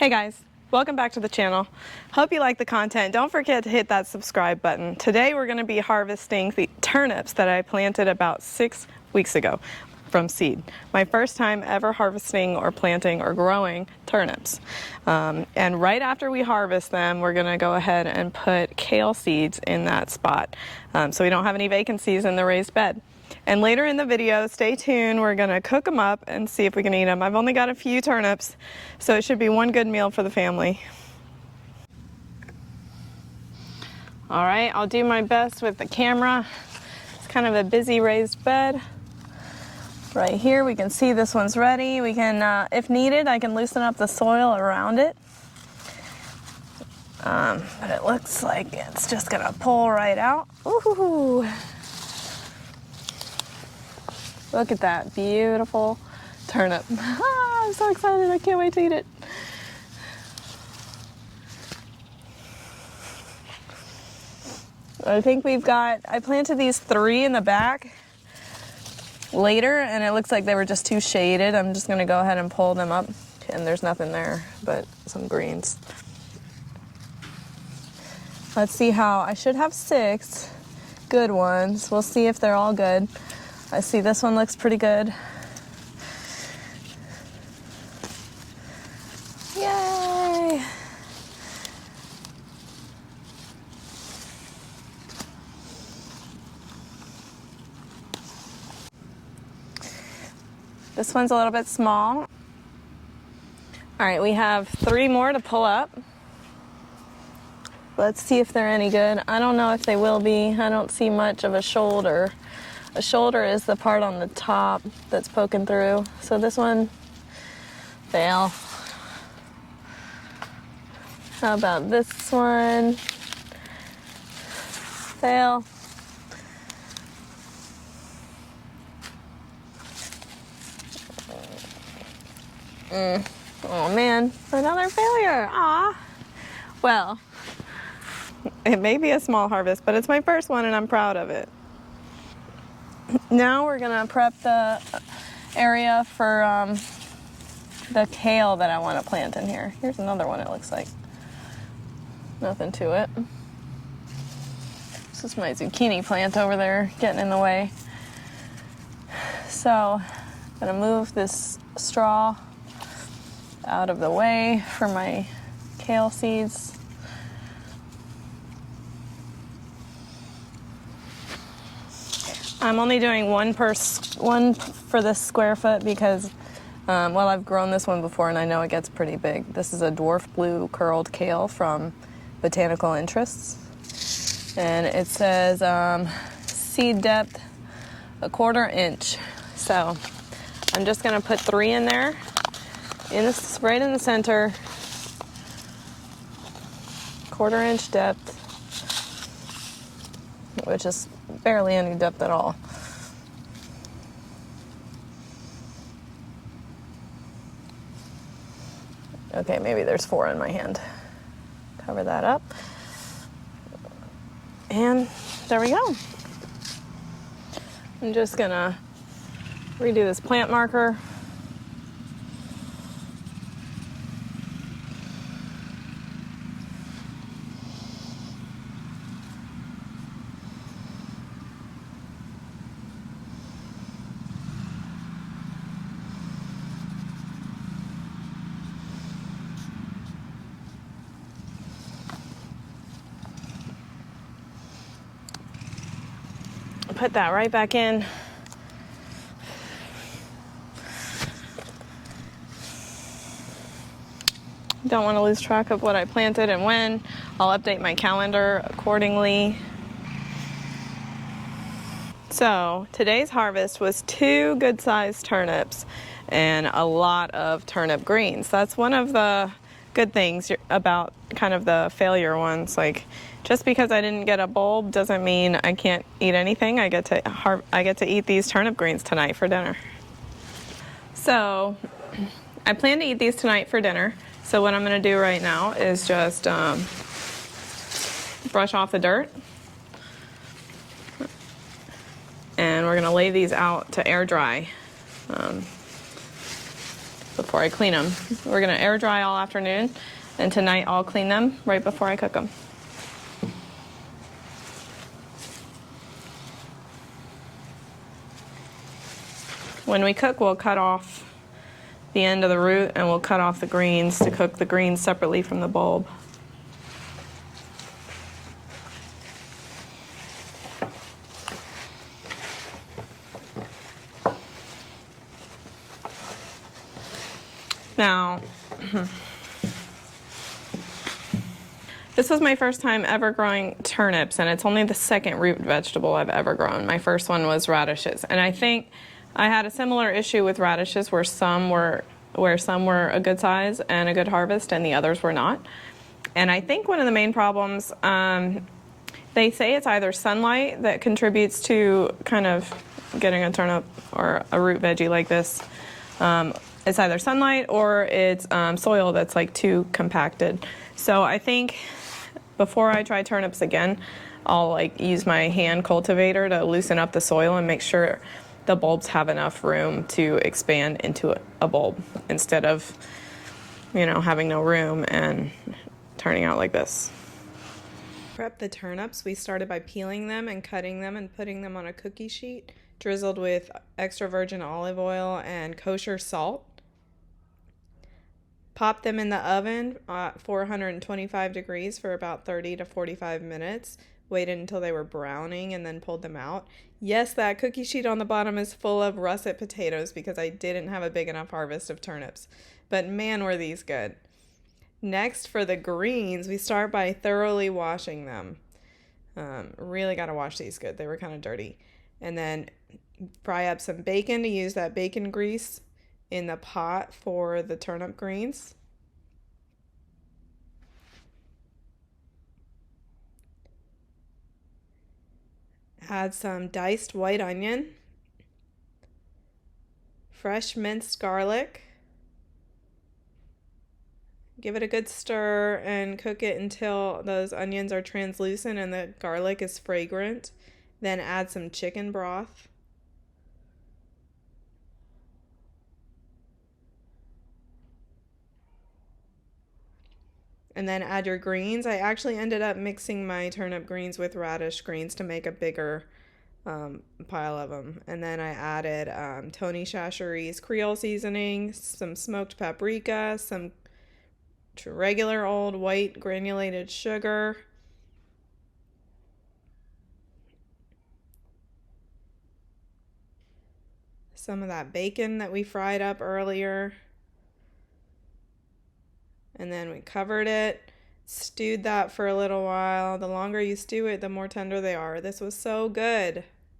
Hey guys, welcome back to the channel. Hope you like the content. Don't forget to hit that subscribe button. Today we're going to be harvesting the turnips that I planted about 6 weeks ago from seed. My first time ever harvesting or planting or growing turnips. And right after we harvest them, we're going to go ahead and put kale seeds in that spot so we don't have any vacancies in the raised bed. And later in the video, stay tuned, we're gonna cook them up and see if we can eat them. I've only got a few turnips, so it should be one good meal for the family. All right, I'll do my best with the camera. It's kind of a busy raised bed. Right here, we can see this one's ready. We can, if needed, I can loosen up the soil around it. But it looks like it's just gonna pull right out. Ooh. Look at that beautiful turnip. I'm so excited, I can't wait to eat it. I think I planted these 3 in the back later and it looks like they were just too shaded. I'm just gonna go ahead and pull them up and there's nothing there but some greens. Let's see I should have 6 good ones. We'll see if they're all good. I see this one looks pretty good. Yay! This one's a little bit small. All right, we have 3 more to pull up. Let's see if they're any good. I don't know if they will be. I don't see much of a shoulder. A shoulder is the part on the top that's poking through. So this one, fail. How about this one? Fail. Oh man, another failure. Aw. Well, it may be a small harvest, but it's my first one and I'm proud of it. Now we're gonna prep the area for the kale that I want to plant in here. Here's another one, it looks like. Nothing to it. This is my zucchini plant over there getting in the way. So I'm gonna move this straw out of the way for my kale seeds. I'm only doing one for this square foot because, well, I've grown this one before and I know it gets pretty big. This is a dwarf blue curled kale from Botanical Interests. And it says seed depth 1/4 inch. So I'm just gonna put 3 in there, right in the center, 1/4 inch depth, which is barely any depth at all. Okay, maybe there's 4 in my hand. Cover that up. And there we go. I'm just gonna redo this plant marker. Put that right back in. Don't want to lose track of what I planted and when. I'll update my calendar accordingly. So today's harvest was 2 good-sized turnips and a lot of turnip greens. That's one of the good things about kind of the failure ones. Like, just because I didn't get a bulb doesn't mean I can't eat anything. I get to eat these turnip greens tonight for dinner. So I plan to eat these tonight for dinner. So what I'm going to do right now is just brush off the dirt. And we're going to lay these out to air dry. before I clean them. We're gonna air dry all afternoon, and tonight I'll clean them right before I cook them. When we cook, we'll cut off the end of the root and we'll cut off the greens to cook the greens separately from the bulb. Now, this was my first time ever growing turnips, and it's only the second root vegetable I've ever grown. My first one was radishes, and I think I had a similar issue with radishes where some were a good size and a good harvest and the others were not. And I think one of the main problems, they say it's either sunlight that contributes to kind of getting a turnip or a root veggie like this. It's either sunlight or it's soil that's like too compacted. So I think before I try turnips again, I'll like use my hand cultivator to loosen up the soil and make sure the bulbs have enough room to expand into a bulb instead of, you know, having no room and turning out like this. Prep the turnips. We started by peeling them and cutting them and putting them on a cookie sheet drizzled with extra virgin olive oil and kosher salt. Pop them in the oven at 425 degrees for about 30 to 45 minutes. Waited until they were browning and then pulled them out. Yes, that cookie sheet on the bottom is full of russet potatoes because I didn't have a big enough harvest of turnips. But man, were these good. Next, for the greens, we start by thoroughly washing them. Really got to wash these good. They were kind of dirty. And then fry up some bacon to use that bacon grease in the pot for the turnip greens. Add some diced white onion, fresh minced garlic. Give it a good stir and cook it until those onions are translucent and the garlic is fragrant. Then add some chicken broth. And then add your greens. I actually ended up mixing my turnip greens with radish greens to make a bigger pile of them. And then I added Tony Chachere's Creole seasoning, some smoked paprika, some regular old white granulated sugar, some of that bacon that we fried up earlier. And then we covered it, stewed that for a little while. The longer you stew it, the more tender they are. This was so good.